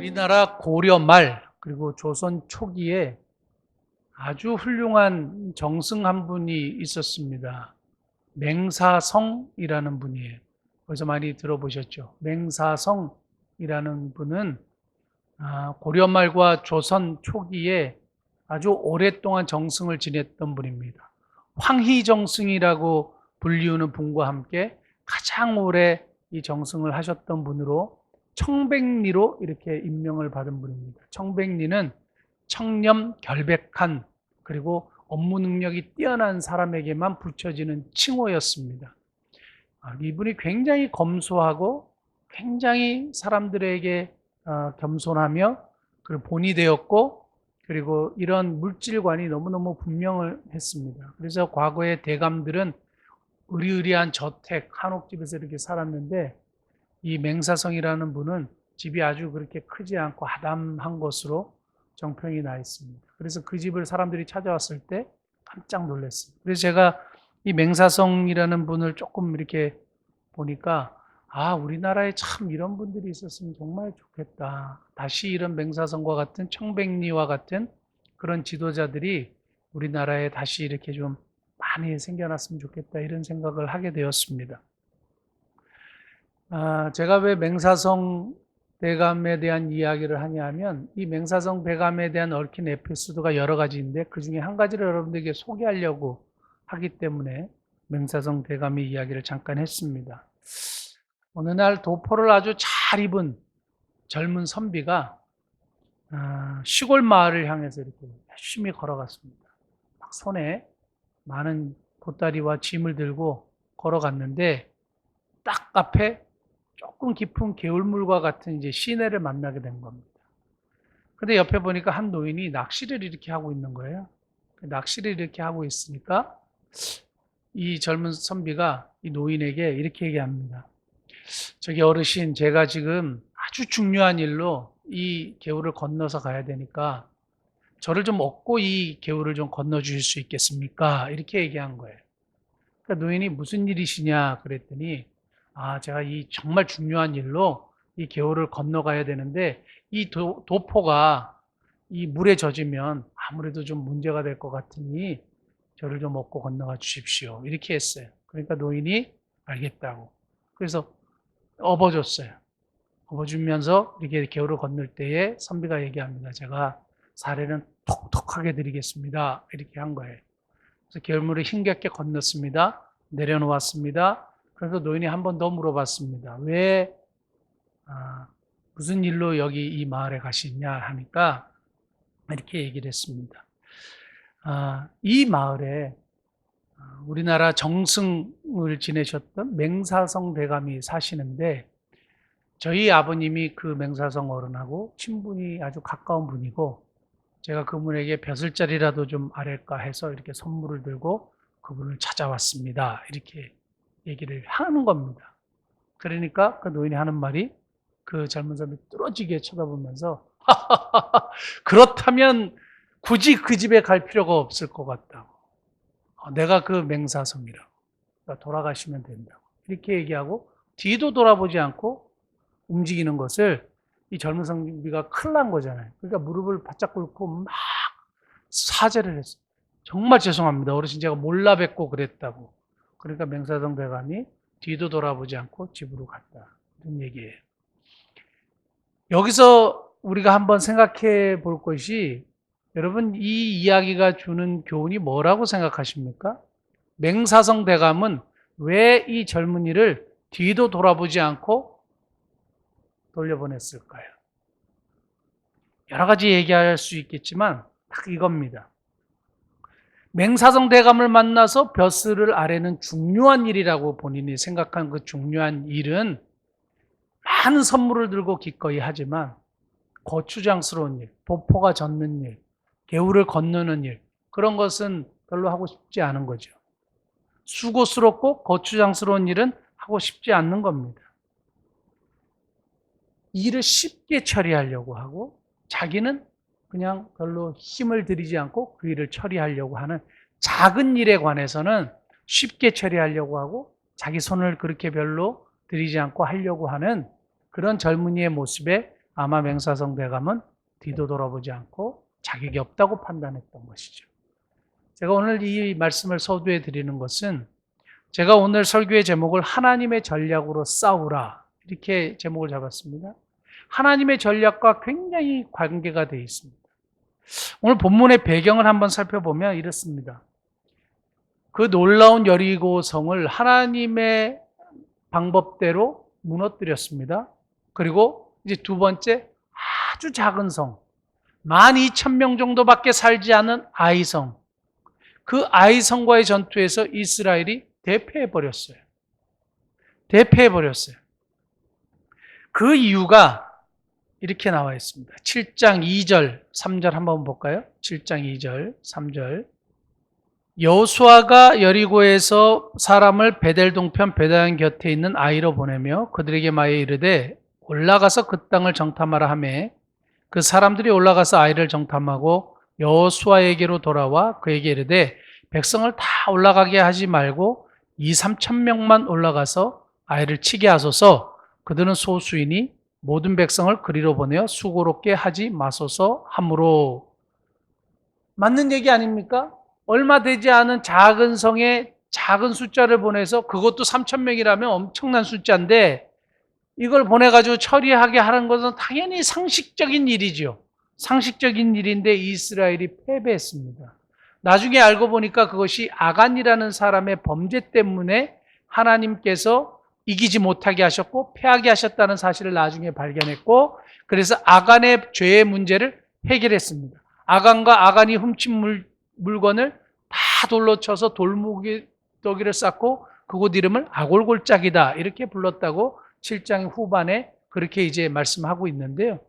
우리나라 고려 말 그리고 조선 초기에 아주 훌륭한 정승 한 분이 있었습니다. 맹사성이라는 분이에요. 벌써 많이 들어보셨죠? 맹사성이라는 분은 고려 말과 조선 초기에 아주 오랫동안 정승을 지냈던 분입니다. 황희정승이라고 불리우는 분과 함께 가장 오래 이 정승을 하셨던 분으로 청백리로 이렇게 임명을 받은 분입니다. 청백리는 청렴 결백한 그리고 업무 능력이 뛰어난 사람에게만 붙여지는 칭호였습니다. 이분이 굉장히 검소하고 굉장히 사람들에게 겸손하며 그리고 본이 되었고, 그리고 이런 물질관이 너무너무 분명했습니다. 그래서 과거의 대감들은 의리의리한 저택, 한옥집에서 이렇게 살았는데, 이 맹사성이라는 분은 집이 아주 그렇게 크지 않고 아담한 것으로 정평이 나 있습니다. 그래서 그 집을 사람들이 찾아왔을 때 깜짝 놀랐습니다. 그래서 제가 이 맹사성이라는 분을 조금 이렇게 보니까 우리나라에 참 이런 분들이 있었으면 정말 좋겠다. 다시 이런 맹사성과 같은 청백리와 같은 그런 지도자들이 우리나라에 다시 이렇게 좀 많이 생겨났으면 좋겠다, 이런 생각을 하게 되었습니다. 제가 왜 맹사성 대감에 대한 이야기를 하냐면, 이 맹사성 대감에 대한 얽힌 에피소드가 여러 가지인데 그 중에 한 가지를 여러분들에게 소개하려고 하기 때문에 맹사성 대감의 이야기를 잠깐 했습니다. 어느 날 도포를 아주 잘 입은 젊은 선비가 시골 마을을 향해서 이렇게 열심히 걸어갔습니다. 막 손에 많은 보따리와 짐을 들고 걸어갔는데, 딱 앞에 조금 깊은 개울물과 같은 이제 시내를 만나게 된 겁니다. 근데 옆에 보니까 한 노인이 낚시를 이렇게 하고 있는 거예요. 낚시를 이렇게 하고 있으니까 이 젊은 선비가 이 노인에게 이렇게 얘기합니다. 저기 어르신, 제가 지금 아주 중요한 일로 이 개울을 건너서 가야 되니까 저를 좀 업고 이 개울을 좀 건너 주실 수 있겠습니까? 이렇게 얘기한 거예요. 그러니까 노인이 무슨 일이시냐 그랬더니, 제가 이 정말 중요한 일로 이 개울을 건너가야 되는데 이 도포가 이 물에 젖으면 아무래도 좀 문제가 될 것 같으니 저를 좀 업고 건너가 주십시오. 이렇게 했어요. 그러니까 노인이 알겠다고. 그래서 업어줬어요. 업어주면서 이렇게 개울을 건널 때에 선비가 얘기합니다. 제가 사례는 톡톡하게 드리겠습니다. 이렇게 한 거예요. 그래서 개울물을 힘겹게 건넜습니다. 내려놓았습니다. 그래서 노인이 한 번 더 물어봤습니다. 왜 무슨 일로 여기 이 마을에 가시냐 하니까 이렇게 얘기를 했습니다. 이 마을에 우리나라 정승을 지내셨던 맹사성 대감이 사시는데, 저희 아버님이 그 맹사성 어른하고 친분이 아주 가까운 분이고, 제가 그분에게 벼슬자리라도 좀 아랠까 해서 이렇게 선물을 들고 그분을 찾아왔습니다. 이렇게 얘기를 하는 겁니다. 그러니까 그 노인이 하는 말이, 그 젊은 사람이 뚫어지게 쳐다보면서 그렇다면 굳이 그 집에 갈 필요가 없을 것 같다고. 내가 그 맹사성이라고. 그러니까 돌아가시면 된다고. 이렇게 얘기하고 뒤도 돌아보지 않고 움직이는 것을, 이 젊은 선비가 큰일 난 거잖아요. 그러니까 무릎을 바짝 꿇고 막 사죄를 했어요. 정말 죄송합니다. 어르신, 제가 몰라 뵙고 그랬다고. 그러니까 맹사성 대감이 뒤도 돌아보지 않고 집으로 갔다. 이런 얘기예요. 여기서 우리가 한번 생각해 볼 것이, 여러분 이 이야기가 주는 교훈이 뭐라고 생각하십니까? 맹사성 대감은 왜 이 젊은이를 뒤도 돌아보지 않고 돌려보냈을까요? 여러 가지 얘기할 수 있겠지만 딱 이겁니다. 맹사성 대감을 만나서 벼슬을 아뢰는 중요한 일이라고 본인이 생각한 그 중요한 일은, 많은 선물을 들고 기꺼이 하지만 거추장스러운 일, 도포가 젖는 일, 개울을 건너는 일, 그런 것은 별로 하고 싶지 않은 거죠. 수고스럽고 거추장스러운 일은 하고 싶지 않는 겁니다. 일을 쉽게 처리하려고 하고, 자기는 그냥 별로 힘을 들이지 않고 그 일을 처리하려고 하는, 작은 일에 관해서는 쉽게 처리하려고 하고 자기 손을 그렇게 별로 들이지 않고 하려고 하는 그런 젊은이의 모습에 아마 맹사성 대감은 뒤도 돌아보지 않고 자격이 없다고 판단했던 것이죠. 제가 오늘 이 말씀을 서두에 드리는 것은 제가 오늘 설교의 제목을 하나님의 전략으로 싸우라 이렇게 제목을 잡았습니다. 하나님의 전략과 굉장히 관계가 되어 있습니다. 오늘 본문의 배경을 한번 살펴보면 이렇습니다. 그 놀라운 여리고성을 하나님의 방법대로 무너뜨렸습니다. 그리고 이제 두 번째 아주 작은 성, 12,000명 정도밖에 살지 않은 아이성, 그 아이성과의 전투에서 이스라엘이 대패해버렸어요. 대패해버렸어요. 그 이유가 이렇게 나와 있습니다. 7장 2절, 3절 한번 볼까요? 7장 2절, 3절. 여호수아가 여리고에서 사람을 베델 동편 베다연 곁에 있는 아이로 보내며 그들에게 말하여 이르되 올라가서 그 땅을 정탐하라 하매 그 사람들이 올라가서 아이를 정탐하고 여호수아에게로 돌아와 그에게 이르되 백성을 다 올라가게 하지 말고 2-3천 명만 올라가서 아이를 치게 하소서. 그들은 소수이니 모든 백성을 그리로 보내어 수고롭게 하지 마소서 하므로. 맞는 얘기 아닙니까? 얼마 되지 않은 작은 성에 작은 숫자를 보내서, 그것도 3천 명이라면 엄청난 숫자인데 이걸 보내가지고 처리하게 하는 것은 당연히 상식적인 일이죠. 상식적인 일인데 이스라엘이 패배했습니다. 나중에 알고 보니까 그것이 아간이라는 사람의 범죄 때문에 하나님께서 이기지 못하게 하셨고 패하게 하셨다는 사실을 나중에 발견했고, 그래서 아간의 죄의 문제를 해결했습니다. 아간과 아간이 훔친 물건을 다 돌로 쳐서 돌무더기를 쌓고 그곳 이름을 아골골짜기다 이렇게 불렀다고 7장 후반에 그렇게 이제 말씀하고 있는데요.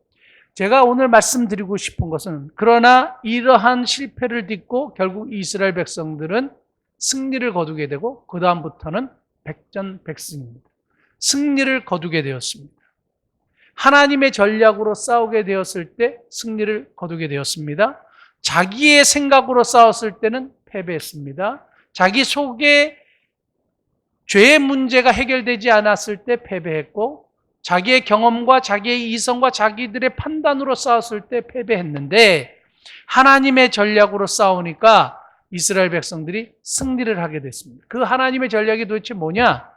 제가 오늘 말씀드리고 싶은 것은, 그러나 이러한 실패를 딛고 결국 이스라엘 백성들은 승리를 거두게 되고 그 다음부터는 백전백승입니다. 승리를 거두게 되었습니다. 하나님의 전략으로 싸우게 되었을 때 승리를 거두게 되었습니다. 자기의 생각으로 싸웠을 때는 패배했습니다. 자기 속에 죄의 문제가 해결되지 않았을 때 패배했고, 자기의 경험과 자기의 이성과 자기들의 판단으로 싸웠을 때 패배했는데, 하나님의 전략으로 싸우니까 이스라엘 백성들이 승리를 하게 됐습니다. 그 하나님의 전략이 도대체 뭐냐?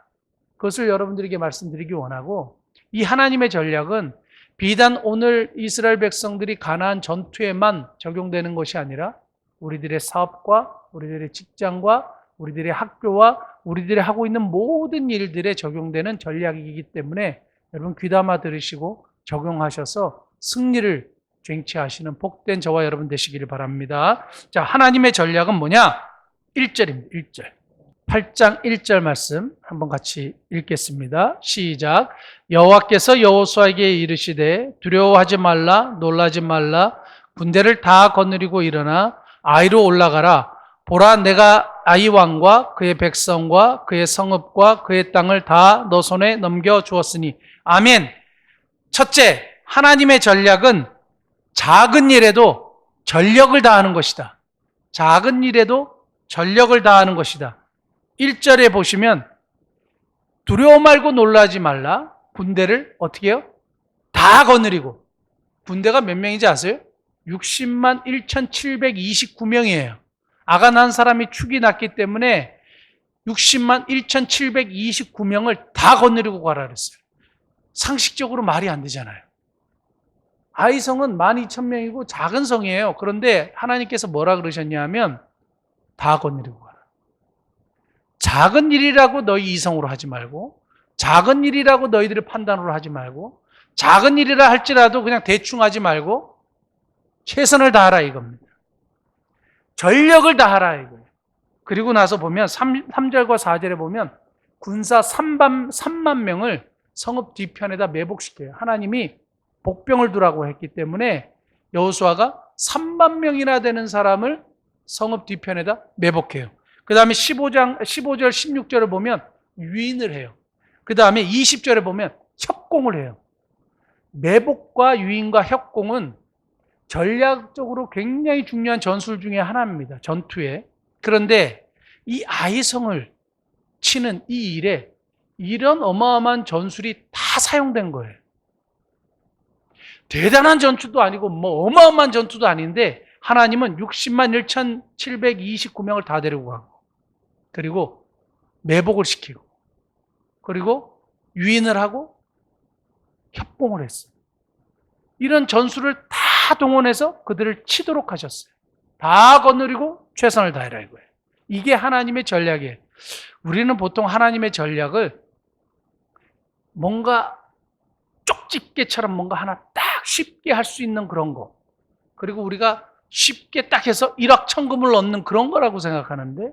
그것을 여러분들에게 말씀드리기 원하고, 이 하나님의 전략은 비단 오늘 이스라엘 백성들이 가나안 전투에만 적용되는 것이 아니라 우리들의 사업과 우리들의 직장과 우리들의 학교와 우리들이 하고 있는 모든 일들에 적용되는 전략이기 때문에 여러분 귀담아 들으시고 적용하셔서 승리를 쟁취하시는 복된 저와 여러분 되시기를 바랍니다. 자, 하나님의 전략은 뭐냐? 1절입니다. 1절. 8장 1절 말씀 한번 같이 읽겠습니다. 시작. 여호와께서 여호수아에게 이르시되 두려워하지 말라, 놀라지 말라, 군대를 다 거느리고 일어나 아이로 올라가라. 보라, 내가 아이 왕과 그의 백성과 그의 성읍과 그의 땅을 다 너 손에 넘겨 주었으니. 아멘. 첫째, 하나님의 전략은 작은 일에도 전력을 다하는 것이다. 작은 일에도 전력을 다하는 것이다. 1절에 보시면 두려워 말고 놀라지 말라. 군대를 어떻게 해요? 다 거느리고. 군대가 몇 명인지 아세요? 60만 1,729명이에요. 아간 한 사람이 축이 났기 때문에 60만 1,729명을 다 거느리고 가라 그랬어요. 상식적으로 말이 안 되잖아요. 아이성은 12,000명이고 작은 성이에요. 그런데 하나님께서 뭐라 그러셨냐면 다 거느리고 가라. 작은 일이라고 너희 이성으로 하지 말고, 작은 일이라고 너희들의 판단으로 하지 말고, 작은 일이라 할지라도 그냥 대충 하지 말고 최선을 다하라 이겁니다. 전력을 다하라 이거예요. 그리고 나서 보면 3절과 4절에 보면 군사 3만 명을 성읍 뒤편에다 매복시켜요. 하나님이 복병을 두라고 했기 때문에 여호수아가 3만 명이나 되는 사람을 성읍 뒤편에다 매복해요. 그 다음에 15절, 16절을 보면 유인을 해요. 그 다음에 20절에 보면 협공을 해요. 매복과 유인과 협공은 전략적으로 굉장히 중요한 전술 중에 하나입니다. 전투에. 그런데 이 아이성을 치는 이 일에 이런 어마어마한 전술이 다 사용된 거예요. 대단한 전투도 아니고 뭐 어마어마한 전투도 아닌데 하나님은 60만 1,729명을 다 데리고 가고 그리고 매복을 시키고 그리고 유인을 하고 협공을 했어요. 이런 전술을 다 동원해서 그들을 치도록 하셨어요. 다 거느리고 최선을 다해라 이거예요. 이게 하나님의 전략이에요. 우리는 보통 하나님의 전략을 뭔가 쪽집게처럼 뭔가 하나 딱 쉽게 할 수 있는 그런 거, 그리고 우리가 쉽게 딱 해서 일확천금을 얻는 그런 거라고 생각하는데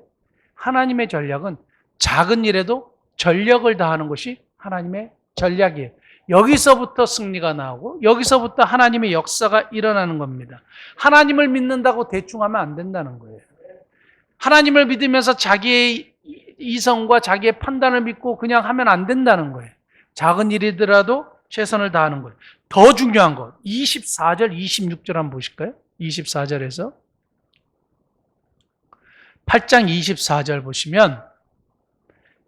하나님의 전략은 작은 일에도 전력을 다하는 것이 하나님의 전략이에요. 여기서부터 승리가 나오고 여기서부터 하나님의 역사가 일어나는 겁니다. 하나님을 믿는다고 대충 하면 안 된다는 거예요. 하나님을 믿으면서 자기의 이성과 자기의 판단을 믿고 그냥 하면 안 된다는 거예요. 작은 일이더라도 최선을 다하는 거예요. 더 중요한 것, 24절, 26절 한번 보실까요? 24절에서 8장 24절 보시면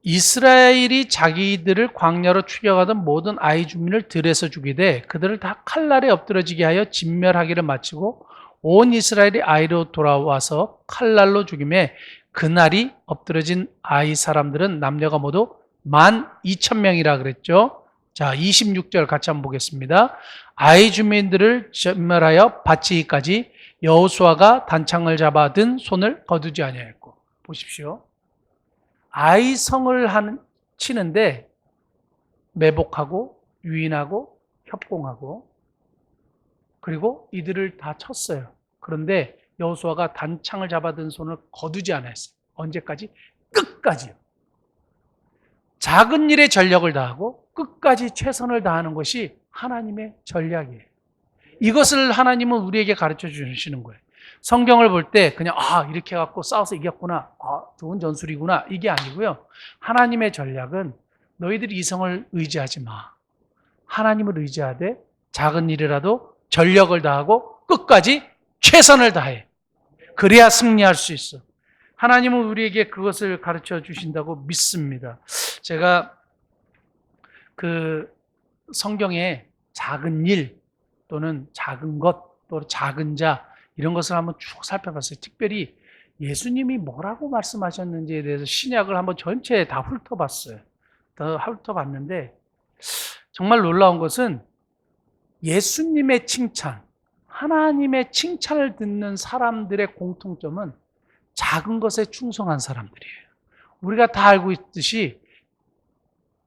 이스라엘이 자기들을 광야로 추격하던 모든 아이 주민을 들에서 죽이되 그들을 다 칼날에 엎드러지게 하여 진멸하기를 마치고 온 이스라엘이 아이로 돌아와서 칼날로 죽임에 그날이 엎드러진 아이 사람들은 남녀가 모두 12,000명이라 그랬죠. 자, 26절 같이 한번 보겠습니다. 아이 주민들을 진멸하여 바치기까지 여호수아가 단창을 잡아 든 손을 거두지 아니하였고. 보십시오. 아이 성을 치는데 매복하고 유인하고 협공하고 그리고 이들을 다 쳤어요. 그런데 여호수아가 단창을 잡아든 손을 거두지 않았어요. 언제까지? 끝까지요. 작은 일에 전력을 다하고 끝까지 최선을 다하는 것이 하나님의 전략이에요. 이것을 하나님은 우리에게 가르쳐 주시는 거예요. 성경을 볼 때 그냥 이렇게 해갖고 싸워서 이겼구나, 좋은 전술이구나 이게 아니고요. 하나님의 전략은 너희들이 이성을 의지하지 마. 하나님을 의지하되 작은 일이라도 전력을 다하고 끝까지 최선을 다해. 그래야 승리할 수 있어. 하나님은 우리에게 그것을 가르쳐 주신다고 믿습니다. 제가 그 성경에 작은 일 또는 작은 것 또 작은 자 이런 것을 한번 쭉 살펴봤어요. 특별히 예수님이 뭐라고 말씀하셨는지에 대해서 신약을 한번 전체에 다 훑어봤어요. 다 훑어봤는데 정말 놀라운 것은 예수님의 칭찬, 하나님의 칭찬을 듣는 사람들의 공통점은 작은 것에 충성한 사람들이에요. 우리가 다 알고 있듯이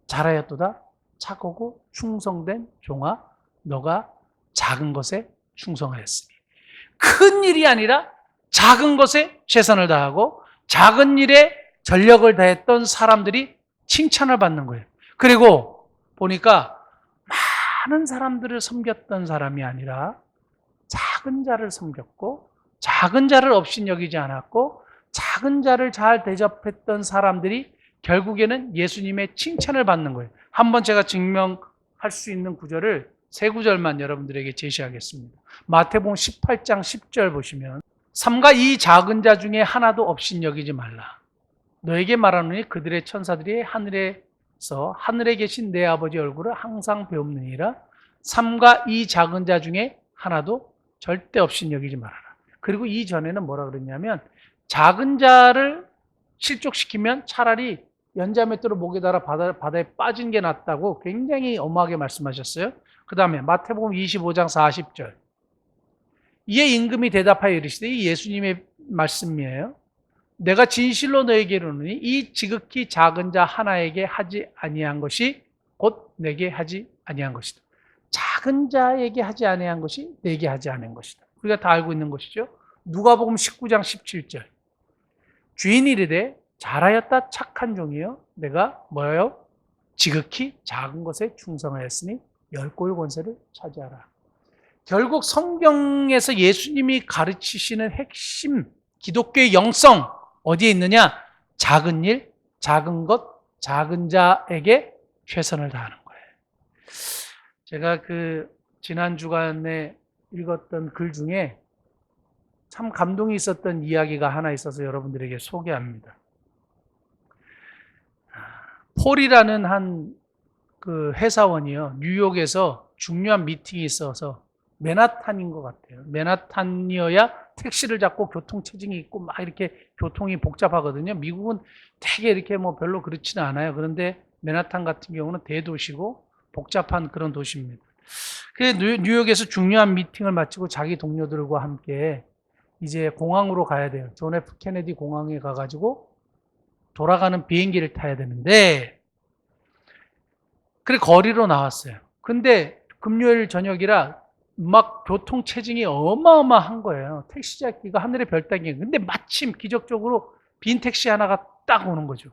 잘하였도다 착하고 충성된 종아 너가 작은 것에 충성하였으니. 큰 일이 아니라 작은 것에 최선을 다하고 작은 일에 전력을 다했던 사람들이 칭찬을 받는 거예요. 그리고 보니까 많은 사람들을 섬겼던 사람이 아니라 작은 자를 섬겼고 작은 자를 업신여기지 않았고 작은 자를 잘 대접했던 사람들이 결국에는 예수님의 칭찬을 받는 거예요. 한번 제가 증명할 수 있는 구절을 세 구절만 여러분들에게 제시하겠습니다. 마태복음 18장 10절 보시면 삼가 이 작은 자 중에 하나도 업신여기지 말라. 너에게 말하노니 그들의 천사들이 하늘에서 하늘에 계신 내 아버지 얼굴을 항상 배움느니라. 삼가 이 작은 자 중에 하나도 절대 업신여기지 말아라. 그리고 이 전에는 뭐라 그랬냐면 작은 자를 실족시키면 차라리 연자맷돌을 목에 달아 바다에 빠진 게 낫다고 굉장히 엄하게 말씀하셨어요. 그 다음에 마태복음 25장 40절 이에 임금이 대답하여 이르시되 이 예수님의 말씀이에요. 내가 진실로 너에게 이르노니 이 지극히 작은 자 하나에게 하지 아니한 것이 곧 내게 하지 아니한 것이다. 작은 자에게 하지 아니한 것이 내게 하지 아니한 것이다. 우리가 다 알고 있는 것이죠. 누가복음 19장 17절 주인이 이르되 잘하였다 착한 종이여 내가 뭐예요? 지극히 작은 것에 충성하였으니 열 골 권세를 차지하라. 결국 성경에서 예수님이 가르치시는 핵심 기독교의 영성 어디에 있느냐? 작은 일, 작은 것, 작은 자에게 최선을 다하는 거예요. 제가 지난 주간에 읽었던 글 중에 참 감동이 있었던 이야기가 하나 있어서 여러분들에게 소개합니다. 폴이라는 한 회사원이요. 뉴욕에서 중요한 미팅이 있어서 맨하탄인 것 같아요. 맨하탄이어야 택시를 잡고 교통체증이 있고 막 이렇게 교통이 복잡하거든요. 미국은 되게 이렇게 뭐 별로 그렇지는 않아요. 그런데 맨하탄 같은 경우는 대도시고 복잡한 그런 도시입니다. 그 뉴욕에서 중요한 미팅을 마치고 자기 동료들과 함께 이제 공항으로 가야 돼요. 존 F 케네디 공항에 가가지고 돌아가는 비행기를 타야 되는데, 그래 거리로 나왔어요. 근데 금요일 저녁이라 막 교통 체증이 어마어마한 거예요. 택시 잡기가 하늘의 별 따기예요. 근데 마침 기적적으로 빈 택시 하나가 딱 오는 거죠.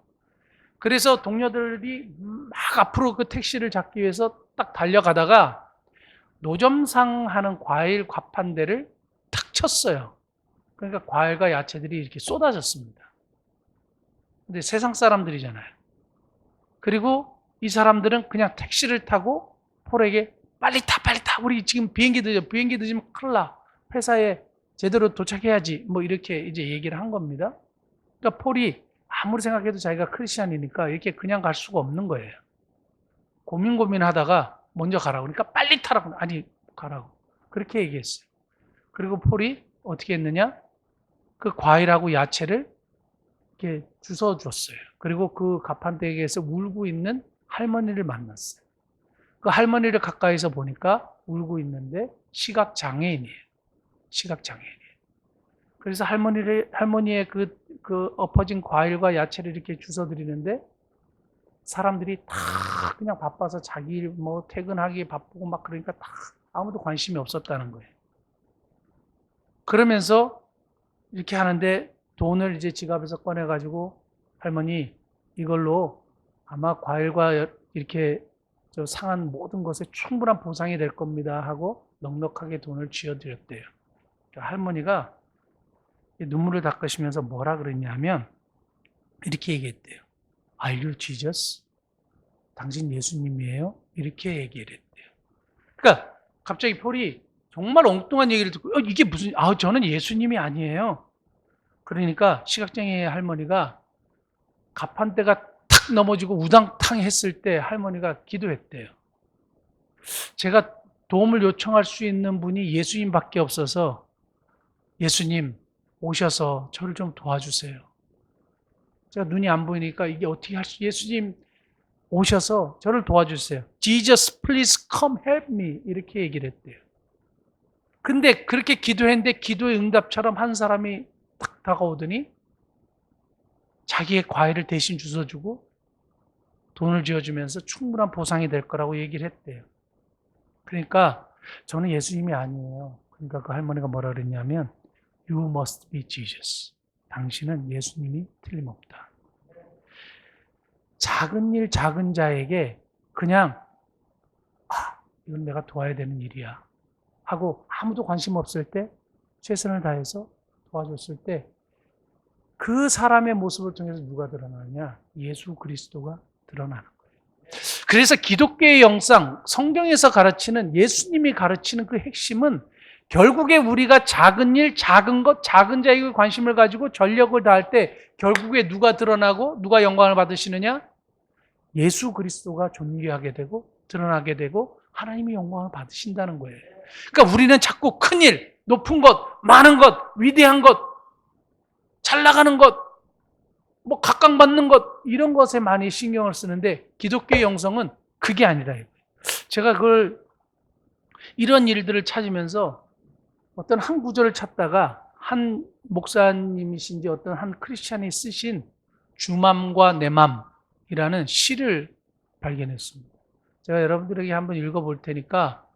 그래서 동료들이 막 앞으로 그 택시를 잡기 위해서 딱 달려가다가 노점상 하는 과일 과판대를 탁 쳤어요. 그러니까 과일과 야채들이 이렇게 쏟아졌습니다. 근데 세상 사람들이잖아요. 그리고 이 사람들은 그냥 택시를 타고 폴에게 빨리 타, 빨리 타. 우리 지금 비행기 늦어. 비행기 늦으면 큰일 나. 회사에 제대로 도착해야지. 뭐 이렇게 이제 얘기를 한 겁니다. 그러니까 폴이 아무리 생각해도 자기가 크리스찬이니까 이렇게 그냥 갈 수가 없는 거예요. 고민하다가 먼저 가라고. 그러니까 빨리 타라고. 아니, 가라고. 그렇게 얘기했어요. 그리고 폴이 어떻게 했느냐? 그 과일하고 야채를 이렇게 주워줬어요. 그리고 그 가판대에서 울고 있는 할머니를 만났어요. 그 할머니를 가까이서 보니까 울고 있는데 시각장애인이에요. 시각장애인이에요. 그래서 할머니의 그 엎어진 과일과 야채를 이렇게 주워드리는데 사람들이 다 그냥 바빠서 자기 일 뭐 퇴근하기 바쁘고 막 그러니까 다 아무도 관심이 없었다는 거예요. 그러면서 이렇게 하는데 돈을 이제 지갑에서 꺼내가지고 할머니 이걸로 아마 과일과 이렇게 저 상한 모든 것에 충분한 보상이 될 겁니다 하고 넉넉하게 돈을 쥐어드렸대요. 그러니까 할머니가 눈물을 닦으시면서 뭐라 그랬냐면 이렇게 얘기했대요. Are you Jesus? 당신 예수님이에요? 이렇게 얘기를 했대요. 그러니까 갑자기 폴이 정말 엉뚱한 얘기를 듣고 이게 무슨 저는 예수님이 아니에요. 그러니까 시각장애 할머니가 가판대가 탁 넘어지고 우당탕 했을 때 할머니가 기도했대요. 제가 도움을 요청할 수 있는 분이 예수님밖에 없어서 예수님 오셔서 저를 좀 도와주세요. 제가 눈이 안 보이니까 이게 어떻게 할 수, 예수님 오셔서 저를 도와주세요. Jesus, please come help me. 이렇게 얘기를 했대요. 근데 그렇게 기도했는데 기도의 응답처럼 한 사람이 딱 다가오더니 자기의 과일을 대신 주워주고 돈을 쥐어주면서 충분한 보상이 될 거라고 얘기를 했대요. 그러니까 저는 예수님이 아니에요. 그러니까 그 할머니가 뭐라 그랬냐면 You must be Jesus. 당신은 예수님이 틀림없다. 작은 일, 작은 자에게 그냥 이건 내가 도와야 되는 일이야 하고 아무도 관심 없을 때 최선을 다해서 도와줬을 때 그 사람의 모습을 통해서 누가 드러나느냐? 예수 그리스도가 드러나는 거예요. 그래서 기독교의 영상, 성경에서 가르치는 예수님이 가르치는 그 핵심은 결국에 우리가 작은 일, 작은 것, 작은 자에게 관심을 가지고 전력을 다할 때 결국에 누가 드러나고 누가 영광을 받으시느냐? 예수 그리스도가 존귀하게 되고 드러나게 되고 하나님이 영광을 받으신다는 거예요. 그러니까 우리는 자꾸 큰 일, 높은 것, 많은 것, 위대한 것, 잘 나가는 것, 뭐 각광받는 것 이런 것에 많이 신경을 쓰는데 기독교의 영성은 그게 아니라 제가 이런 일들을 찾으면서 어떤 한 구절을 찾다가 한 목사님이신지 어떤 한 크리스찬이 쓰신 주맘과 내 맘이라는 시를 발견했습니다. 제가 여러분들에게 한번 읽어볼 테니까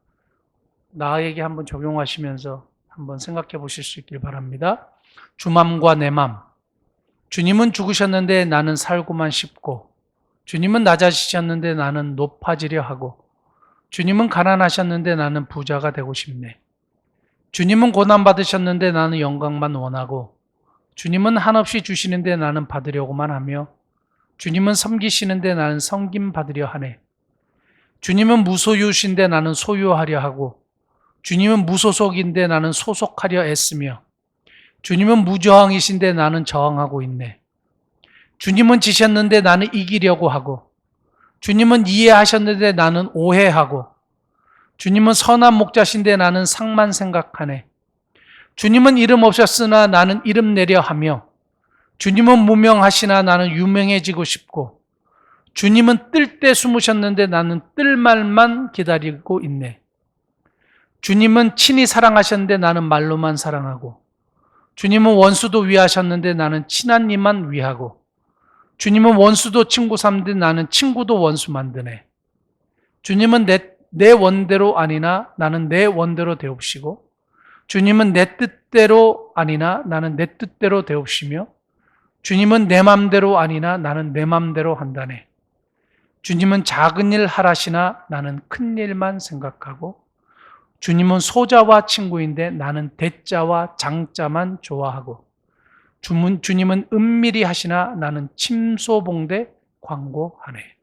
나에게 한번 적용하시면서 한번 생각해 보실 수 있길 바랍니다. 주맘과 내 맘. 주님은 죽으셨는데 나는 살고만 싶고, 주님은 낮아지셨는데 나는 높아지려 하고, 주님은 가난하셨는데 나는 부자가 되고 싶네. 주님은 고난받으셨는데 나는 영광만 원하고, 주님은 한없이 주시는데 나는 받으려고만 하며, 주님은 섬기시는데 나는 섬김 받으려 하네. 주님은 무소유신데 나는 소유하려 하고, 주님은 무소속인데 나는 소속하려 애쓰며, 주님은 무저항이신데 나는 저항하고 있네. 주님은 지셨는데 나는 이기려고 하고, 주님은 이해하셨는데 나는 오해하고, 주님은 선한 목자신데 나는 상만 생각하네. 주님은 이름 없었으나 나는 이름 내려 하며, 주님은 무명하시나 나는 유명해지고 싶고, 주님은 뜰 때 숨으셨는데 나는 뜰 말만 기다리고 있네. 주님은 친히 사랑하셨는데 나는 말로만 사랑하고, 주님은 원수도 위하셨는데 나는 친한 이만 위하고, 주님은 원수도 친구 삼는데 나는 친구도 원수 만드네. 주님은 내 원대로 아니나 나는 내 원대로 되옵시고, 주님은 내 뜻대로 아니나 나는 내 뜻대로 되옵시며, 주님은 내 맘대로 아니나 나는 내 맘대로 한다네. 주님은 작은 일 하라시나 나는 큰 일만 생각하고, 주님은 소자와 친구인데 나는 대자와 장자만 좋아하고, 주님은 은밀히 하시나 나는 침소봉대 광고하네.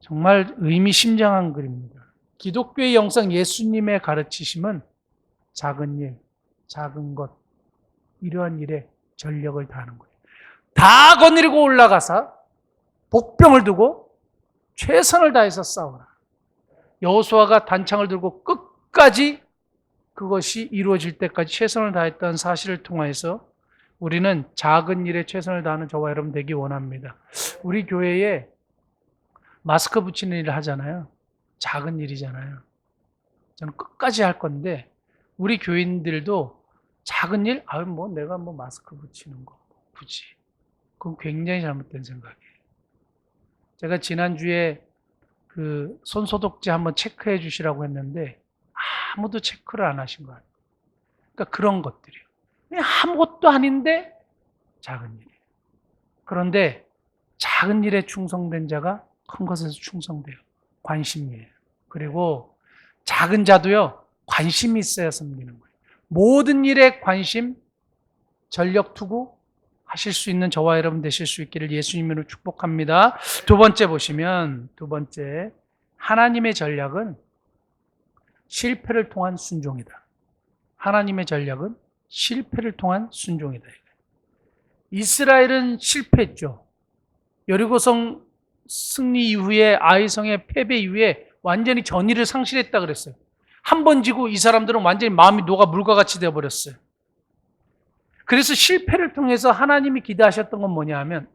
정말 의미심장한 글입니다. 기독교의 영성 예수님의 가르치심은 작은 일, 작은 것, 이러한 일에 전력을 다하는 거예요. 다 거느리고 올라가서 복병을 두고 최선을 다해서 싸우라. 여호수아가 단창을 들고 끝까지 그것이 이루어질 때까지 최선을 다했던 사실을 통해서 우리는 작은 일에 최선을 다하는 저와 여러분 되기 원합니다. 우리 교회에 마스크 붙이는 일을 하잖아요. 작은 일이잖아요. 저는 끝까지 할 건데 우리 교인들도 작은 일, 내가 마스크 붙이는 거 굳이. 그건 굉장히 잘못된 생각이에요. 제가 지난주에 그 손소독제 한번 체크해 주시라고 했는데 아무도 체크를 안 하신 거 같아요. 그러니까 그런 것들이에요. 그냥 아무것도 아닌데 작은 일이에요. 그런데 작은 일에 충성된 자가 큰 것에서 충성돼요. 관심이에요. 그리고 작은 자도요, 관심이 있어야 섬기는 거예요. 모든 일에 관심, 전력 투구 하실 수 있는 저와 여러분 되실 수 있기를 예수님으로 축복합니다. 두 번째 보시면, 하나님의 전략은 실패를 통한 순종이다. 하나님의 전략은 실패를 통한 순종이다. 이스라엘은 실패했죠. 여리고성 승리 이후에, 아이성의 패배 이후에 완전히 전의를 상실했다 그랬어요. 한 번 지고 이 사람들은 완전히 마음이 녹아 물과 같이 되어버렸어요. 그래서 실패를 통해서 하나님이 기대하셨던 건 뭐냐 하면,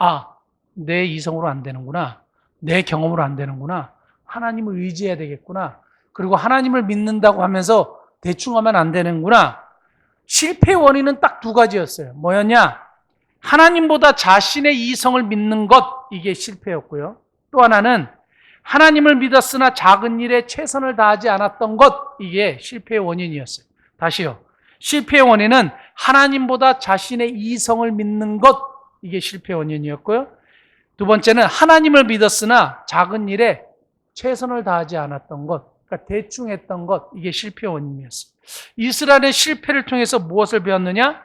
내 이성으로 안 되는구나. 내 경험으로 안 되는구나. 하나님을 의지해야 되겠구나. 그리고 하나님을 믿는다고 하면서 대충 하면 안 되는구나. 실패의 원인은 딱 두 가지였어요. 뭐였냐? 하나님보다 자신의 이성을 믿는 것, 이게 실패였고요. 또 하나는 하나님을 믿었으나 작은 일에 최선을 다하지 않았던 것, 이게 실패의 원인이었어요. 다시요. 실패의 원인은 하나님보다 자신의 이성을 믿는 것, 이게 실패의 원인이었고요. 두 번째는 하나님을 믿었으나 작은 일에 최선을 다하지 않았던 것, 그러니까 대충 했던 것, 이게 실패의 원인이었어요. 이스라엘의 실패를 통해서 무엇을 배웠느냐?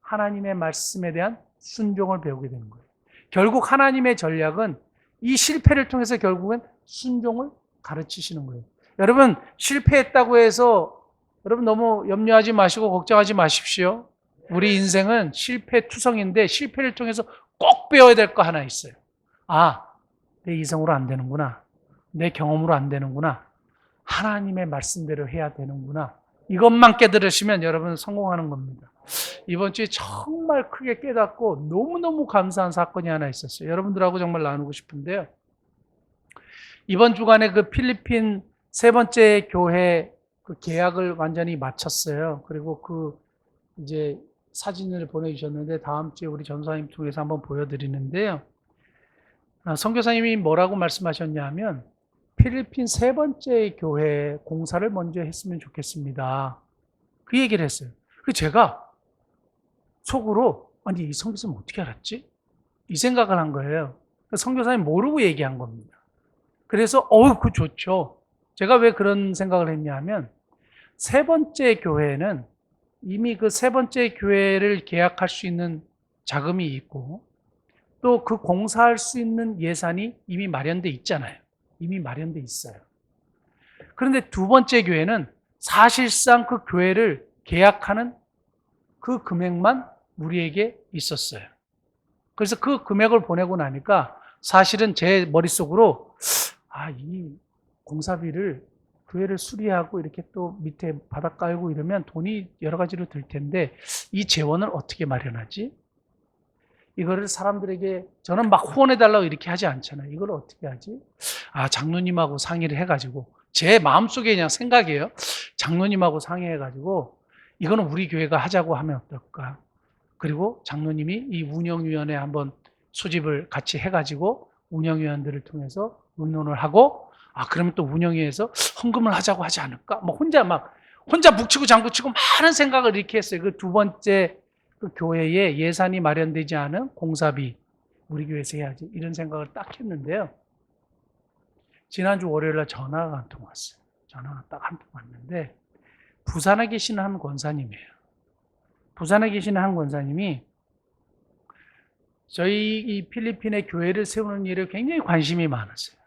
하나님의 말씀에 대한 순종을 배우게 되는 거예요. 결국 하나님의 전략은 이 실패를 통해서 결국은 순종을 가르치시는 거예요. 여러분, 실패했다고 해서 여러분 너무 염려하지 마시고 걱정하지 마십시오. 우리 인생은 실패투성인데 실패를 통해서 꼭 배워야 될 거 하나 있어요. 내 이성으로 안 되는구나. 내 경험으로 안 되는구나. 하나님의 말씀대로 해야 되는구나. 이것만 깨달으시면 여러분은 성공하는 겁니다. 이번 주에 정말 크게 깨닫고 너무너무 감사한 사건이 하나 있었어요. 여러분들하고 정말 나누고 싶은데요. 이번 주간에 그 필리핀 세 번째 교회 그 계약을 완전히 마쳤어요. 그리고 이제 사진을 보내주셨는데 다음 주에 우리 전사님 통해서 한번 보여드리는데요. 선교사님이 뭐라고 말씀하셨냐 하면 필리핀 세 번째 교회 공사를 먼저 했으면 좋겠습니다. 그 얘기를 했어요. 그래서 제가 속으로 이 선교사님 어떻게 알았지? 이 생각을 한 거예요. 선교사님 모르고 얘기한 겁니다. 그래서 그거 좋죠. 제가 왜 그런 생각을 했냐 하면 세 번째 교회는 이미 그 세 번째 교회를 계약할 수 있는 자금이 있고 또 그 공사할 수 있는 예산이 이미 마련돼 있잖아요. 이미 마련돼 있어요. 그런데 두 번째 교회는 사실상 그 교회를 계약하는 그 금액만 우리에게 있었어요. 그래서 그 금액을 보내고 나니까 사실은 제 머릿속으로 이 공사비를 교회를 수리하고 이렇게 또 밑에 바닥 깔고 이러면 돈이 여러 가지로 들 텐데 이 재원을 어떻게 마련하지? 이거를 사람들에게 저는 막 후원해달라고 이렇게 하지 않잖아요. 이걸 어떻게 하지? 아, 장로님하고 상의를 해가지고 제 마음속에 그냥 생각이에요. 장로님하고 상의해가지고 이거는 우리 교회가 하자고 하면 어떨까? 그리고 장로님이 이 운영위원회 한번 소집을 같이 해가지고 운영위원들을 통해서 의논을 하고 그러면 또 운영위에서 헌금을 하자고 하지 않을까? 뭐 혼자 묵치고 장구치고 많은 생각을 이렇게 했어요. 그 두 번째 그 교회에 예산이 마련되지 않은 공사비 우리 교회에서 해야지 이런 생각을 딱 했는데요. 지난주 월요일날 전화가 한 통 왔어요. 전화가 딱 한 통 왔는데 부산에 계시는 한 권사님이에요. 부산에 계시는 한 권사님이 저희 이 필리핀의 교회를 세우는 일에 굉장히 관심이 많았어요.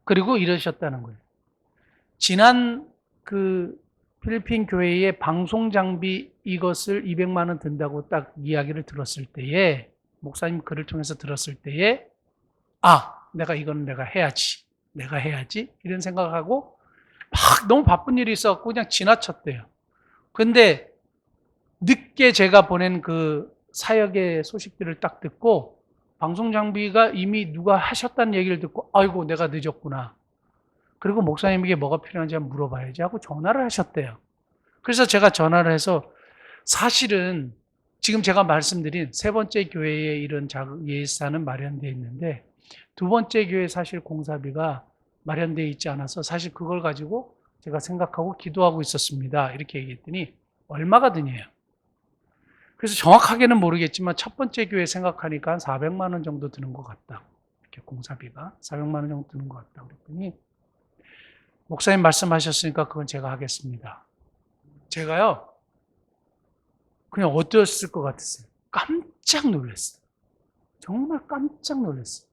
그리고 이러셨다는 거예요. 지난 그 필리핀 교회의 방송 장비 이것을 200만 원 든다고 딱 이야기를 들었을 때에 목사님 글을 통해서 들었을 때에 내가 이거는 내가 해야지 이런 생각하고 막 너무 바쁜 일이 있어갖고 그냥 지나쳤대요. 근데 늦게 제가 보낸 그 사역의 소식들을 딱 듣고 방송 장비가 이미 누가 하셨다는 얘기를 듣고 아이고 내가 늦었구나. 그리고 목사님에게 뭐가 필요한지 한번 물어봐야지 하고 전화를 하셨대요. 그래서 제가 전화를 해서 사실은 지금 제가 말씀드린 세 번째 교회에 이런 예산은 마련되어 있는데 두 번째 교회 사실 공사비가 마련되어 있지 않아서 사실 그걸 가지고 제가 생각하고 기도하고 있었습니다. 이렇게 얘기했더니 얼마가 드냐요. 그래서 정확하게는 모르겠지만 첫 번째 교회 생각하니까 한 400만 원 정도 드는 것 같다. 이렇게 공사비가 400만 원 정도 드는 것 같다. 그랬더니 목사님 말씀하셨으니까 그건 제가 하겠습니다. 제가요 그냥 어떠셨을 것 같았어요. 깜짝 놀랐어요. 정말 깜짝 놀랐어요.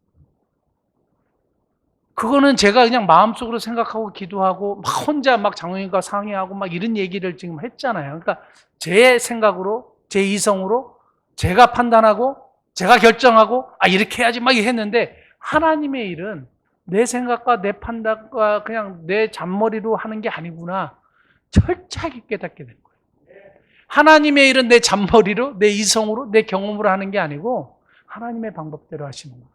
그거는 제가 그냥 마음속으로 생각하고 기도하고 막 혼자 막 장로님과 상의하고 막 이런 얘기를 지금 했잖아요. 그러니까 제 생각으로 제 이성으로 제가 판단하고 제가 결정하고 이렇게 해야지 막 했는데 하나님의 일은 내 생각과 내 판단과 그냥 내 잔머리로 하는 게 아니구나 철저하게 깨닫게 된 거예요. 하나님의 일은 내 잔머리로 내 이성으로 내 경험으로 하는 게 아니고 하나님의 방법대로 하시는 거예요.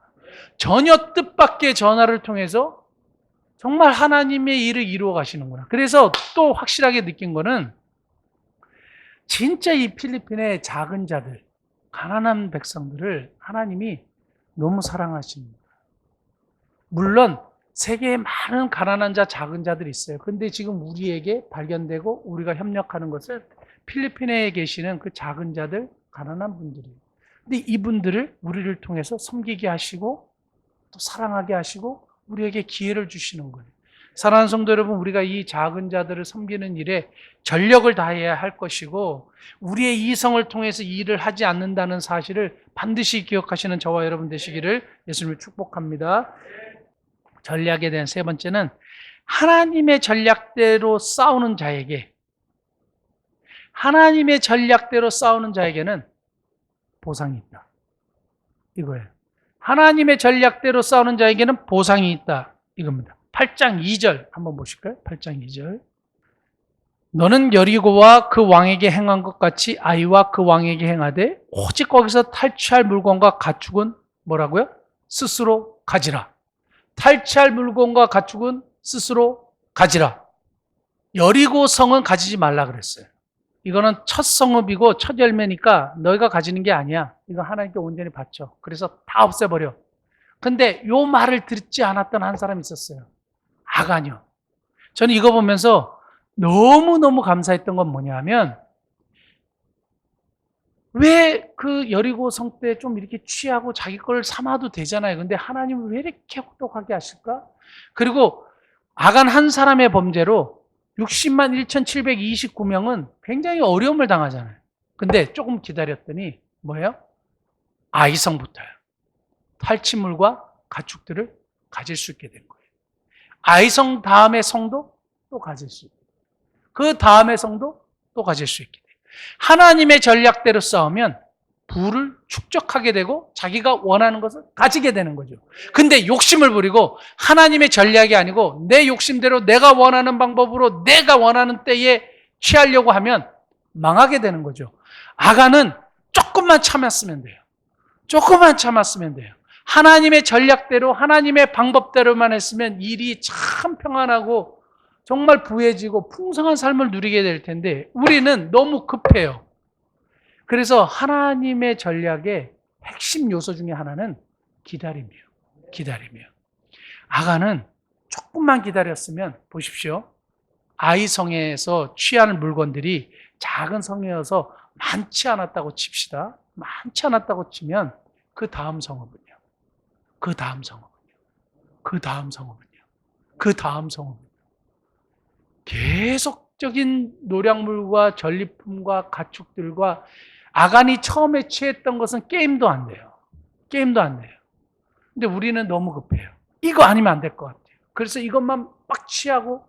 전혀 뜻밖의 전화를 통해서 정말 하나님의 일을 이루어 가시는구나. 그래서 또 확실하게 느낀 거는 진짜 이 필리핀의 작은 자들, 가난한 백성들을 하나님이 너무 사랑하십니다. 물론 세계에 많은 가난한 자, 작은 자들이 있어요. 그런데 지금 우리에게 발견되고 우리가 협력하는 것은 필리핀에 계시는 그 작은 자들, 가난한 분들이에요. 근데 이분들을 우리를 통해서 섬기게 하시고 또 사랑하게 하시고 우리에게 기회를 주시는 거예요. 사랑하는 성도 여러분, 우리가 이 작은 자들을 섬기는 일에 전력을 다해야 할 것이고 우리의 이성을 통해서 이 일을 하지 않는다는 사실을 반드시 기억하시는 저와 여러분 되시기를 예수님을 축복합니다. 전략에 대한 세 번째는 하나님의 전략대로 싸우는 자에게 하나님의 전략대로 싸우는 자에게는 보상이 있다. 이거예요. 하나님의 전략대로 싸우는 자에게는 보상이 있다. 이겁니다. 8장 2절 한번 보실까요? 8장 2절. 너는 여리고와 그 왕에게 행한 것 같이 아이와 그 왕에게 행하되 오직 거기서 탈취할 물건과 가축은 뭐라고요? 스스로 가지라. 탈취할 물건과 가축은 스스로 가지라. 여리고 성은 가지지 말라 그랬어요. 이거는 첫 성읍이고 첫 열매니까 너희가 가지는 게 아니야. 이거 하나님께 온전히 바쳐. 그래서 다 없애버려. 근데 요 말을 듣지 않았던 한 사람이 있었어요. 아간이요. 저는 이거 보면서 너무너무 감사했던 건 뭐냐면 왜 그 여리고 성 때 좀 이렇게 취하고 자기 걸 삼아도 되잖아요. 근데 하나님은 왜 이렇게 혹독하게 하실까? 그리고 아간 한 사람의 범죄로 60만 1,729명은 굉장히 어려움을 당하잖아요. 근데 조금 기다렸더니 뭐예요? 아이성부터요. 탈취물과 가축들을 가질 수 있게 된 거예요. 아이성 다음의 성도 또 가질 수 있게. 그 다음의 성도 또 가질 수 있게 돼요. 하나님의 전략대로 싸우면 부를 축적하게 되고 자기가 원하는 것을 가지게 되는 거죠. 근데 욕심을 부리고 하나님의 전략이 아니고 내 욕심대로 내가 원하는 방법으로 내가 원하는 때에 취하려고 하면 망하게 되는 거죠. 아간은 조금만 참았으면 돼요. 조금만 참았으면 돼요. 하나님의 전략대로 하나님의 방법대로만 했으면 일이 참 평안하고 정말 부해지고 풍성한 삶을 누리게 될 텐데 우리는 너무 급해요. 그래서 하나님의 전략의 핵심 요소 중에 하나는 기다림이에요. 기다림이에요. 아간은 조금만 기다렸으면 보십시오. 아이 성에서 취하는 물건들이 작은 성이어서 많지 않았다고 칩시다. 많지 않았다고 치면 그 다음 성읍은요. 그 다음 성읍은요. 그 다음 성읍은요. 그 다음 성읍은요. 계속적인 노량물과 전리품과 가축들과 아간이 처음에 취했던 것은 게임도 안 돼요. 게임도 안 돼요. 근데 우리는 너무 급해요. 이거 아니면 안 될 것 같아요. 그래서 이것만 막 취하고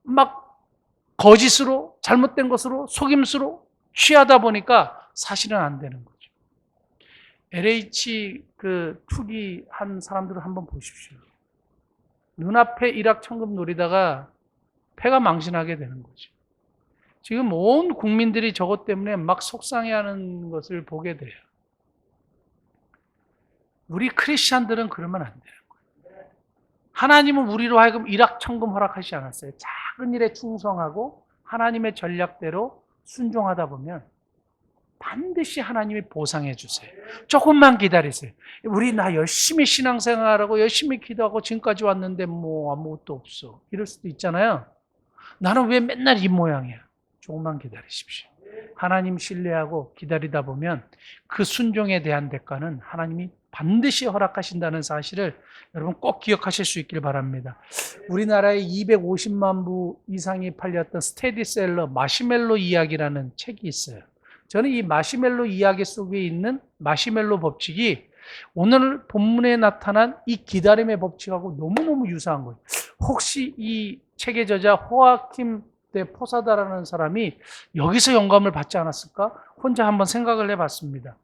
막 거짓으로 잘못된 것으로 속임수로 취하다 보니까 사실은 안 되는 거죠. LH 투기한 사람들을 한번 보십시오. 눈앞에 일확천금 노리다가 패가 망신하게 되는 거죠. 지금 온 국민들이 저것 때문에 막 속상해하는 것을 보게 돼요. 우리 크리스찬들은 그러면 안 돼요. 하나님은 우리로 하여금 일확천금 허락하시지 않았어요. 작은 일에 충성하고 하나님의 전략대로 순종하다 보면 반드시 하나님이 보상해 주세요. 조금만 기다리세요. 우리 나 열심히 신앙생활하고 열심히 기도하고 지금까지 왔는데 뭐 아무것도 없어. 이럴 수도 있잖아요. 나는 왜 맨날 이 모양이야. 조금만 기다리십시오. 하나님 신뢰하고 기다리다 보면 그 순종에 대한 대가는 하나님이 반드시 허락하신다는 사실을 여러분 꼭 기억하실 수 있길 바랍니다. 우리나라에 250만 부 이상이 팔렸던 스테디셀러 마시멜로 이야기라는 책이 있어요. 저는 이 마시멜로 이야기 속에 있는 마시멜로 법칙이 오늘 본문에 나타난 이 기다림의 법칙하고 너무너무 유사한 거예요. 혹시 이 책의 저자 호아킴 데 포사다라는 사람이 여기서 영감을 받지 않았을까? 혼자 한번 생각을 해봤습니다.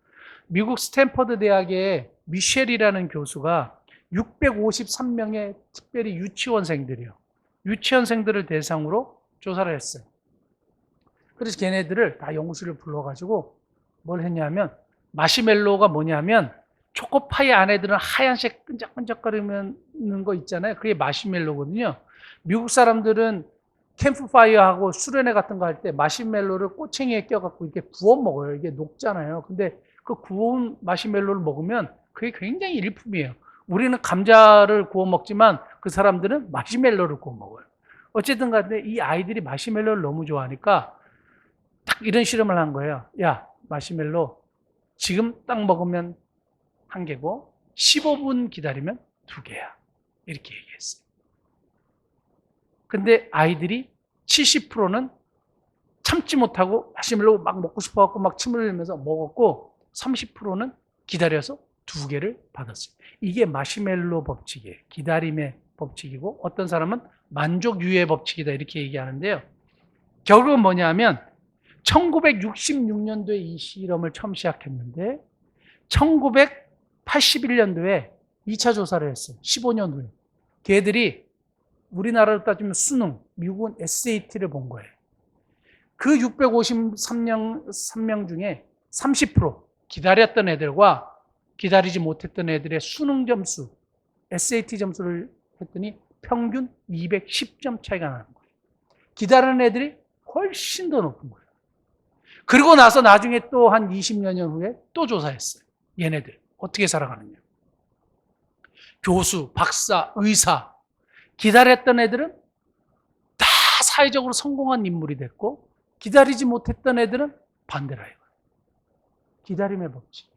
미국 스탠퍼드 대학의 미셸이라는 교수가 653명의 특별히 유치원생들이요. 유치원생들을 대상으로 조사를 했어요. 그래서 걔네들을 다 연구실을 불러가지고 뭘 했냐면 마시멜로가 뭐냐면 초코파이 안에 들은 하얀색 끈적끈적거리는 거 있잖아요. 그게 마시멜로거든요. 미국 사람들은 캠프파이어하고 수련회 같은 거 할 때 마시멜로를 꼬챙이에 껴갖고 이렇게 구워 먹어요. 이게 녹잖아요. 근데 그 구운 마시멜로를 먹으면 그게 굉장히 일품이에요. 우리는 감자를 구워 먹지만 그 사람들은 마시멜로를 구워 먹어요. 어쨌든 간에 이 아이들이 마시멜로를 너무 좋아하니까 딱 이런 실험을 한 거예요. 야, 마시멜로 지금 딱 먹으면 1개고 15분 기다리면 2개야. 이렇게 얘기했어요. 근데 아이들이 70%는 참지 못하고 마시멜로 막 먹고 싶어갖고 막 침을 흘리면서 먹었고 30%는 기다려서 2개를 받았어요. 이게 마시멜로 법칙이에요. 기다림의 법칙이고 어떤 사람은 만족유예 법칙이다 이렇게 얘기하는데요. 결국은 뭐냐면 1966년도에 이 실험을 처음 시작했는데 1981년도에 2차 조사를 했어요. 15년 후에. 걔들이 우리나라로 따지면 수능, 미국은 SAT를 본 거예요. 그 653명 중에 30% 기다렸던 애들과 기다리지 못했던 애들의 수능 점수, SAT 점수를 했더니 평균 210점 차이가 나는 거예요. 기다리는 애들이 훨씬 더 높은 거예요. 그리고 나서 나중에 또 한 20여 년 후에 또 조사했어요. 얘네들 어떻게 살아가느냐. 교수, 박사, 의사 기다렸던 애들은 다 사회적으로 성공한 인물이 됐고 기다리지 못했던 애들은 반대라 이거예요. 기다림의 법칙.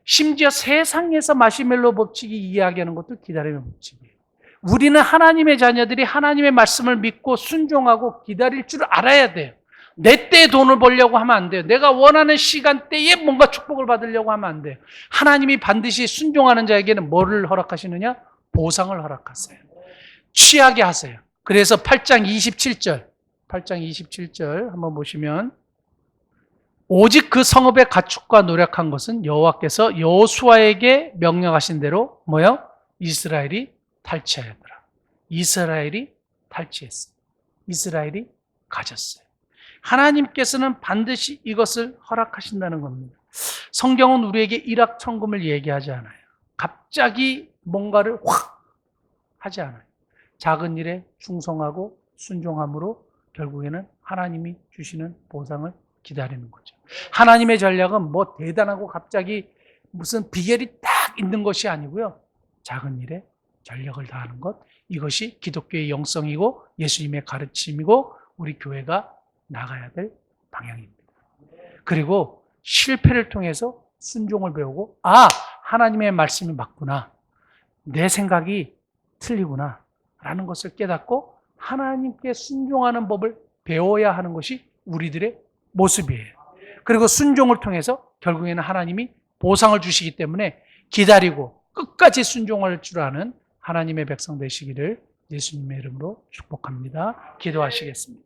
심지어 세상에서 마시멜로 법칙이 이야기하는 것도 기다림의 법칙이에요. 우리는 하나님의 자녀들이 하나님의 말씀을 믿고 순종하고 기다릴 줄 알아야 돼요. 내 때에 돈을 벌려고 하면 안 돼요. 내가 원하는 시간대에 뭔가 축복을 받으려고 하면 안 돼요. 하나님이 반드시 순종하는 자에게는 뭐를 허락하시느냐? 보상을 허락하세요. 취하게 하세요. 그래서 8장 27절 한번 보시면 오직 그 성읍의 가축과 노력한 것은 여호와께서 여호수아에게 명령하신 대로 뭐요? 이스라엘이 탈취하였더라. 이스라엘이 탈취했어요. 이스라엘이 가졌어요. 하나님께서는 반드시 이것을 허락하신다는 겁니다. 성경은 우리에게 일확천금을 얘기하지 않아요. 갑자기 뭔가를 확 하지 않아요. 작은 일에 충성하고 순종함으로 결국에는 하나님이 주시는 보상을 기다리는 거죠. 하나님의 전략은 뭐 대단하고 갑자기 무슨 비결이 딱 있는 것이 아니고요. 작은 일에 전력을 다하는 것, 이것이 기독교의 영성이고 예수님의 가르침이고 우리 교회가 나가야 될 방향입니다. 그리고 실패를 통해서 순종을 배우고 하나님의 말씀이 맞구나. 내 생각이 틀리구나. 라는 것을 깨닫고 하나님께 순종하는 법을 배워야 하는 것이 우리들의 모습이에요. 그리고 순종을 통해서 결국에는 하나님이 보상을 주시기 때문에 기다리고 끝까지 순종할 줄 아는 하나님의 백성 되시기를 예수님의 이름으로 축복합니다. 기도하시겠습니다.